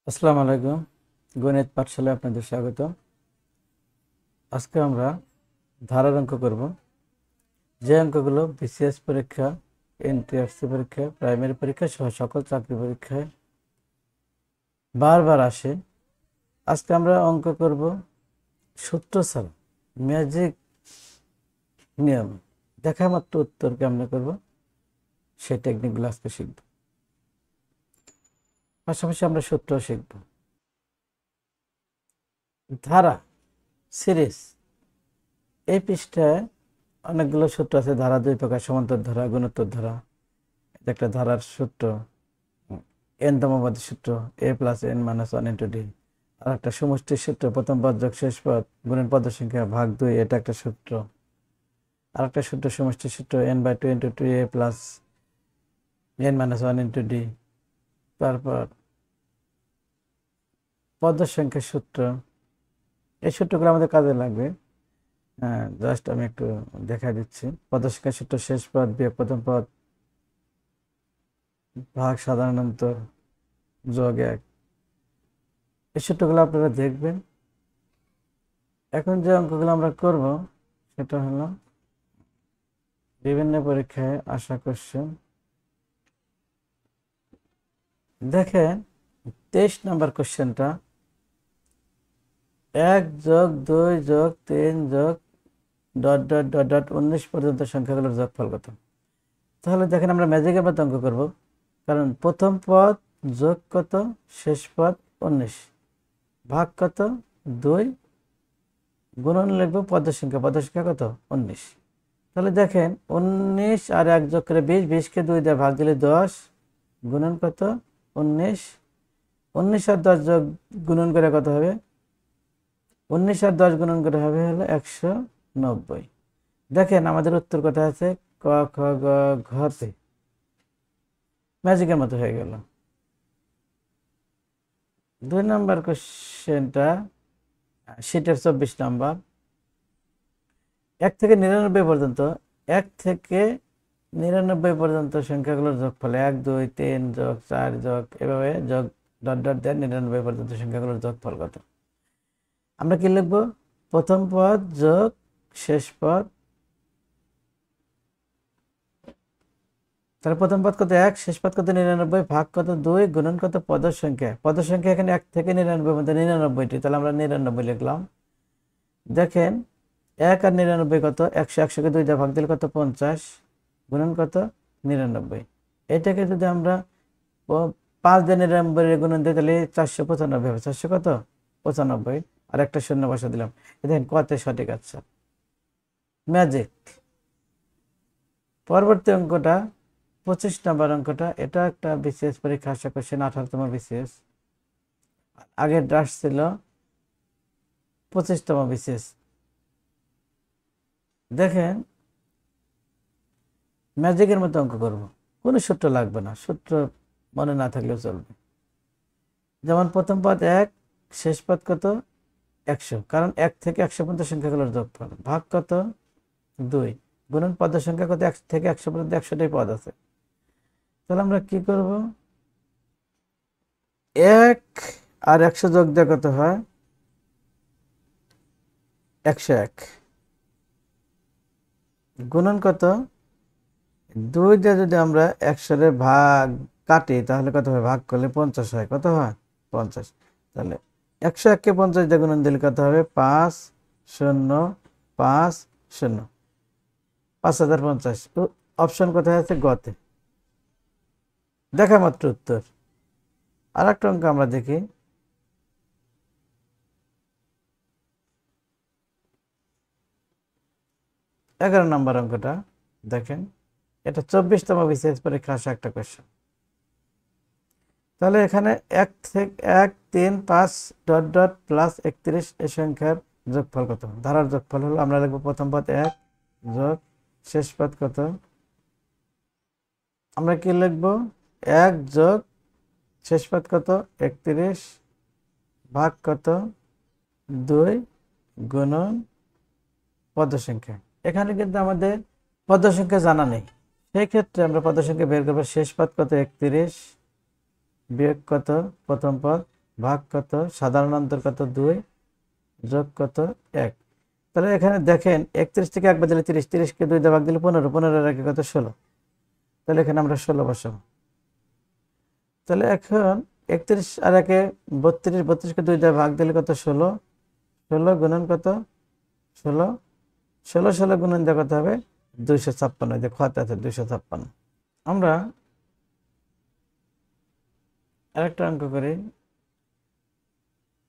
আসসালামু আলাইকুম। গণিত পাঠশালায় আপনাদের স্বাগত। আজকে আমরা ধারার অঙ্ক করব। যে অঙ্কগুলো বিসিএস পরীক্ষা, এনটিআরসি পরীক্ষা, প্রাইমারি পরীক্ষা সহ সকল চাকরি পরীক্ষায় বারবার আসে। আজকে আমরা অঙ্ক করব সূত্র ছাড়া, ম্যাজিক নিয়ম দেখা মাত্র উত্তর কেমনে করব সেই টেকনিকগুলো আজকে শিখব। পাশাপাশি আমরা সূত্র শিখব। ধারা সিরিজ, এই পৃষ্ঠায় অনেকগুলো সূত্র আছে। ধারা দুই প্রকার: সমান্তর ধারা, গুণোত্তর ধারা। এটা একটা ধারার সূত্র, এন তমবাদী সূত্র, A plus N minus one into D. আর একটা সমষ্টির সূত্র, প্রথম পদ যোগ শেষ পদ গুণন পদ সংখ্যা ভাগ 2, এটা একটা সূত্র। আর একটা সূত্র সমষ্টির সূত্র, n by two into two a plus N minus one into d. তারপর পদ সংখ্যার সূত্র। এই সূত্রগুলো আমাদের কাজে লাগবে। জাস্ট আমি একটু দেখা দিচ্ছি। পদ সংখ্যার সূত্র, শেষ পদ বিয়োগ প্রথম পদ ভাগ সাধারণ অন্তর যোগ 1। এই সূত্রগুলো আপনারা দেখবেন। এখন যে অঙ্কগুলো আমরা করব সেটা হলো বিভিন্ন পরীক্ষায় আসা কোশ্চেন। দেখেন 23 নম্বর কোশ্চেনটা, 1 যোগ 2 যোগ 3 যোগ ডট ডট ডট ডট 19 পর্যন্ত সংখ্যাগুলোর যোগফল কত? তাহলে দেখেন আমরা ম্যাজিকের মতো অঙ্ক করব, কারণ প্রথম পদ যোগ কত, শেষ পদ 19, ভাগ কত 2, গুণন লিখবো পদের সংখ্যা কত 19। তাহলে দেখেন 19 আর 1 যোগ করে 20, 20কে 2 দিয়ে ভাগ দিলে 10, গুণন কত 19, 19 আর 10 যোগ গুণন করে কত হবে, 19 আর 10 গুণন করে হবে হলো 190। দেখেন আমাদের উত্তর কোথায় আছে, ক খ গ ঘতে। ম্যাজিকের মতো হয়ে গেল। 2 নম্বর কোশ্চেনটা শীটের 24 নম্বর, 1 থেকে 99 পর্যন্ত, 1 থেকে 99 পর্যন্ত সংখ্যাগুলোর যোগফল 1 2 3 যোগ 4 যোগ এভাবে যোগ ডট ডট দেন 99 পর্যন্ত সংখ্যাগুলোর যোগফল কত? আমরা কি লিখব, প্রথম পদ যোগ শেষ পদ। তাহলে প্রথম পদ কত 1, শেষ পদ কত 99, ভাগ কত 2, গুণন কত পদের সংখ্যা। পদের সংখ্যা এখানে 1 থেকে 99 মধ্যে 99টি, তাহলে আমরা 99 লিখলাম। দেখেন 1 আর 99 কত, 100, 100কে 2 দিয়ে ভাগ দিলে কত 50, গুণন কত 99। এটাকে যদি আমরা 5 দিয়ে 99 গুণন দিই তাহলে 495 হবে। 400 কত 95, আর একটা শূন্য বসা দিলাম। দেখেন কত সঠিক আছে, ম্যাজিক। পরবর্তী অঙ্কটা 25 নম্বর অঙ্কটা, এটা একটা বিসিএস পরীক্ষা আসা কোশ্চেন, 18তম বিসিএস। আগের ড্রাস ছিল 25তম বিসিএস। দেখেন ম্যাজিকের মতো অঙ্ক করব, কোনো সূত্র লাগবে না, সূত্র মনে না থাকলেও চলবে। যেমন প্রথম পদ 1, শেষ পদ কত 100, কারণ 1 থেকে 100 পর্যন্ত সংখ্যাগুলোর যোগফল, ভাগ কত 2, গুণন পদের সংখ্যা কত, 1 থেকে 100 পর্যন্ত 100টাই পদ আছে। তাহলে আমরা কি করব, 1 আর 100 যোগ দিয়ে কত হয় 101, গুণন কত 2 দিয়ে যদি আমরা 100 এর ভাগ কাটি তাহলে কত হয়, ভাগ করলে 50 হয়। কত হয় 50। তাহলে 101কে 50 দিয়ে গুণন দিলে কত হবে 5 0 5 0, 5050। অপশন কোথায় আছে, গতে। দেখা মাত্র উত্তর। আর একটা অঙ্ক আমরা দেখি, এগারো নম্বর অঙ্কটা দেখেন, এটা 24তম বিসিএস পরীক্ষা আসা একটা কোশ্চেন। তাহলে এখানে 1 থেকে 1 3 5 ডট ডট প্লাস 31 এই সংখ্যার যোগফল কত? ধারার যোগফল হলো, আমরা লিখবো প্রথম পদ 1 যোগ শেষ পদ কত, আমরা কি লিখবো 1 যোগ শেষ পদ কত 31, ভাগ কত 2, গুণন পদ সংখ্যা। এখানে কিন্তু আমাদের পদ সংখ্যা জানা নেই, সেই ক্ষেত্রে আমরা পদ সংখ্যা বের করবো। শেষ পদ কত 31, বিয়োগ কত প্রথম পদ, ভাগ কত সাধারণ অন্তর কত 2 যোগ কত 1। তাহলে এখানে দেখেন 31 থেকে 1 বাদ দিলে 30, 30 কে 2 দিয়ে ভাগ দিলে 15, 15 এর একে কত 16। তাহলে এখানে আমরা 16 বসাবো। তাহলে এখন 31 আর একে 32, 32 কে 2 দিয়ে ভাগ দিলে কত 16, 16 গুণন কত 16, 16 16 গুণন দিয়ে কত হবে 256, যে খতে আছে 256। আমরা আরেকটা অঙ্ক করি,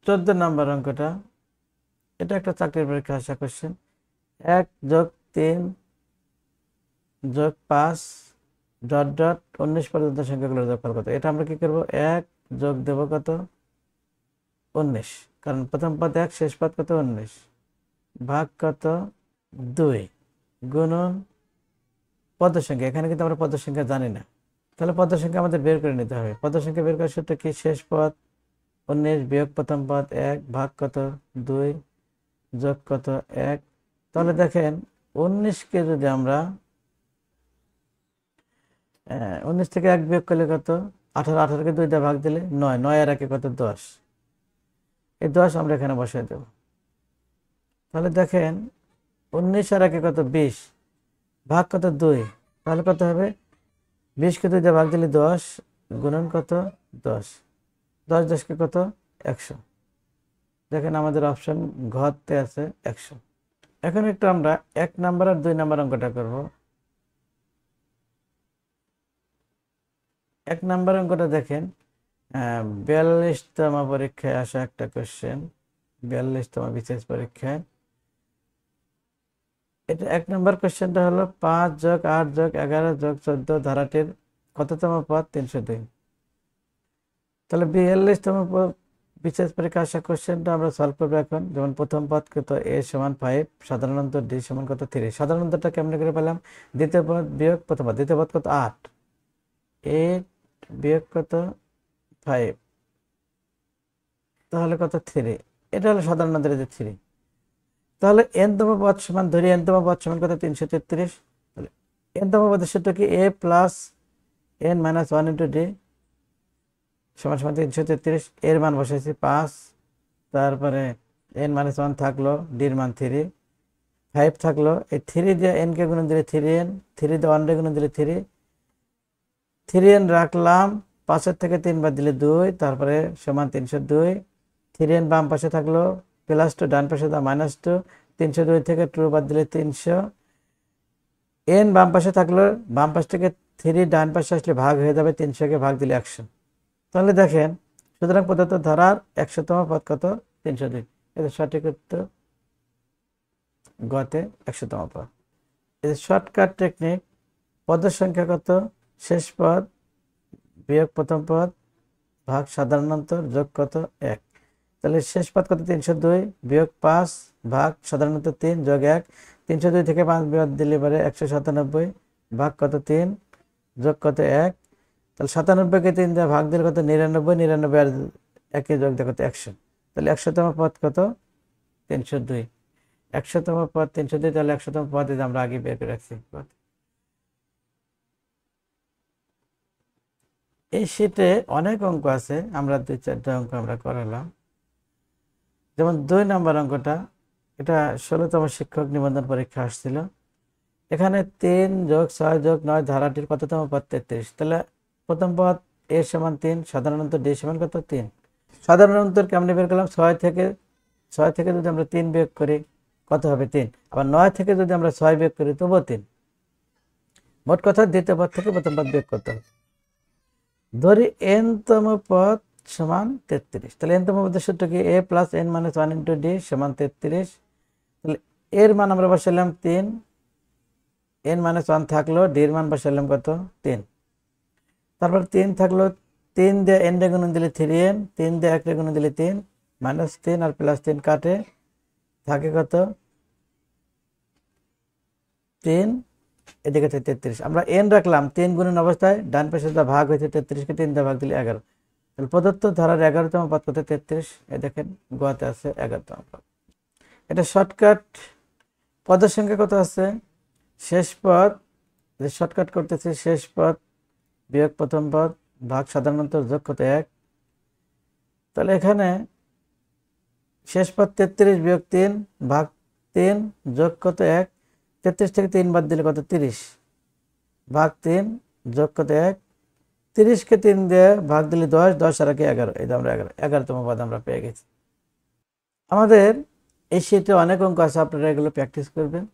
14 নম্বর অঙ্কটা। এটা একটা চাকরির পরীক্ষা আসা কোশ্চেন। 1 যোগ 3 যোগ 5 ডট ডট 19 পর্যন্ত সংখ্যাগুলোর যোগফল কত। এটা আমরা কি করব, 1 যোগ দেব কত 19, কারণ প্রথম পদ 1 শেষ পদ কত 19, ভাগ কত 2 গুণন পদ সংখ্যা। এখানে কিন্তু আমরা পদ সংখ্যা জানি না, তাহলে পদ সংখ্যা আমাদের বের করে নিতে হবে। পদ সংখ্যা বের করার সূত্র কি, শেষ পদ 19 বিয়োগ প্রথম পদ 1 ভাগ কত 2 যোগ কত 1। তাহলে দেখেন 19কে যদি আমরা 19 থেকে 1 বিয়োগ করলে কত 18, 18কে 2 দিয়ে ভাগ দিলে 9, 9 আর 1 কত 10। এই 10 আমরা এখানে বসাই দেব। তাহলে দেখেন 19 আর 1 কত 20, ভাগ কত 2, তাহলে কত হবে 20কে 2 দিয়ে ভাগ দিলে 10 গুণন কত 10, 10 10কে কত 100। দেখেন আমাদের অপশন ঘতে আছে 100। এখন একটু আমরা 1 নাম্বার আর 2 নাম্বার অঙ্কটা করব। 1 নাম্বার অঙ্কটা দেখেন 42তম পরীক্ষায় আসা একটা কোশ্চেন, 42তম বিশেষ পরীক্ষায়। এটা 1 নাম্বার কোশ্চেনটা হলো 5 যোগ 8 যোগ 11 যোগ 14 ধারাটির কততম পদ 302। তাহলে 42তম বিশেষ পরীক্ষা আসা কোশ্চেনটা আমরা সলভ করবো এখন। যেমন প্রথম পদ কত a সমান 5, সাধারণ অন্তর d সমান কত 3। সাধারণ অন্তরটা কেমন করে পেলাম, দ্বিতীয় পদ বিয়োগ প্রথম পদ, দ্বিতীয় পদ কত 8, 8 বিয়োগ কত 5, তাহলে কত 3। এটা হলো সাধারণ অন্তরে 3। তাহলে n তম পদ সমান, ধরি n তম পদ সমান কত 333। তাহলে n তম পদের সূত্র কি, a plus n minus 1 into d সমান সমান 333। এর মান বসাইছি 5, তারপরে n মাইনাস 1 থাকলো, d এর মান 3, 5 থাকলো। এই 3 দিয়ে n কে গুণন দিলে 3n, 3 দিয়ে 1 রে গুণন দিলে 3, 3n রাখলাম, 5 থেকে 3 বাদ দিলে 2, তারপরে সমান 302। 3n বাম পাশে থাকলো, প্লাস 2 ডান পাশে দাও মাইনাস 2, 302 থেকে 2 বাদ দিলে 300। n বাম পাশে থাকলো, বাম পাশ থেকে 3 ডান পাশে আসলে ভাগ হয়ে যাবে, 300কে ভাগ দিলে 100। তাহলে দেখেন সুতরাং প্রদত্ত ধারার 100তম পদ কত 302। এটা সঠিক উত্তর গতে 100তম পদ। এই শর্টকাট টেকনিক, পদের সংখ্যা কত, শেষ পদ বিয়োগ প্রথম পদ ভাগ সাধারণ অন্তর যোগ কত 1। তাহলে শেষ পদ কত 302 বিয়োগ 5 ভাগ সাধারণ অন্তর 3 যোগ 1। 302 থেকে 5 বিয়োগ দিলে পরে 197 ভাগ কত 3 যোগ কত 1। তাহলে 97কে 3 দিয়ে ভাগ দিলে কত 99, 99 আর 1 যোগ দিয়ে কত 100। তাহলে 100তম পদ কত 302। 100তম পদ 302, তাহলে 100তম পদ আমরা আগে বের করে রাখছি। এই শীটে অনেক অঙ্ক আছে, আমরা 2-4টা অঙ্ক আমরা করালাম। যেমন 2 নম্বর অঙ্কটা, এটা 16তম শিক্ষক নিবন্ধন পরীক্ষা আসছিল। এখানে 3 যোগ 6 যোগ 9 ধারাটির কততম পদ 33। তাহলে প্রথম পদ a সমান 3, সাধারণ অন্তর d সমান কত 3। সাধারণ অন্তর কেমনে বের করলাম, 6 থেকে যদি আমরা 3 বিয়োগ করি কত হবে 3, আবার 9 থেকে যদি আমরা 6 বিয়োগ করি তবুও 3। মোট কথা দ্বিতীয় পদ থেকে প্রথম পদ বিয়োগ করতে হবে। ধরি n তম পদ সমান 33। তাহলে n তম পদের সূত্র কি, a plus n minus 1 into d সমান 33। তাহলে এর মান আমরা বসালাম 3, n মাইনাস 1 থাকলো, d এর মান বসালাম কত 3। তারপর 3 থাকলো, 3 দিয়ে n রে গুণন দিলে 3n, 3 দিয়ে 1 রে গুণন দিলে 3, মাইনাস 3 আর প্লাস 3 কাটে, থাকে কত 3, এদিকে 33। আমরা n রাখলাম, 3 গুণন অবস্থায় ডান পাশে যা ভাগ হয়েছে 33কে 3 দিয়ে ভাগ দিলে 11। তাহলে প্রদত্ত ধারার 11তম পদ কত 33। এই দেখেন গোয়াতে আছে 11তম পদ। এটা শর্টকাট, পদের সংখ্যা কত আছে, শেষ পদ, শর্টকাট করতেছি, শেষ পদ বিয়োগ প্রথম পদ ভাগ সাধারণ অন্তর যোগ কত 1। তাহলে এখানে শেষ পদ 33 বিয়োগ 3 ভাগ 3 যোগ কত 1, 33 থেকে 3 বাদ দিলে কত 30 ভাগ 3 যোগ কত 1, 30কে 3 দিয়ে ভাগ দিলে 10, 10 আর 11, এই যে আমরা 11তম পদ আমরা পেয়ে গেছি। আমাদের এই শীটে অনেক অঙ্ক আছে, আপনারা এগুলো প্র্যাকটিস করবেন।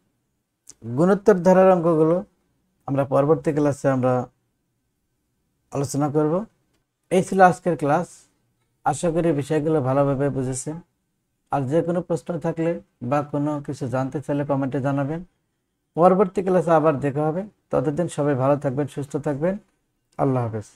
গুণোত্তর ধারার অঙ্কগুলো আমরা পরবর্তী ক্লাসে আমরা আলোচনা করব। এই ছিল আজকের ক্লাস। আশা করি বিষয়গুলো ভালোভাবে বুঝেছেন। আর যে কোনো প্রশ্ন থাকলে বা কোনো কিছু জানতে চাইলে কমেন্টে জানাবেন। পরবর্তী ক্লাসে আবার দেখা হবে। ততদিন সবাই ভালো থাকবেন, সুস্থ থাকবেন। আল্লাহ হাফেজ।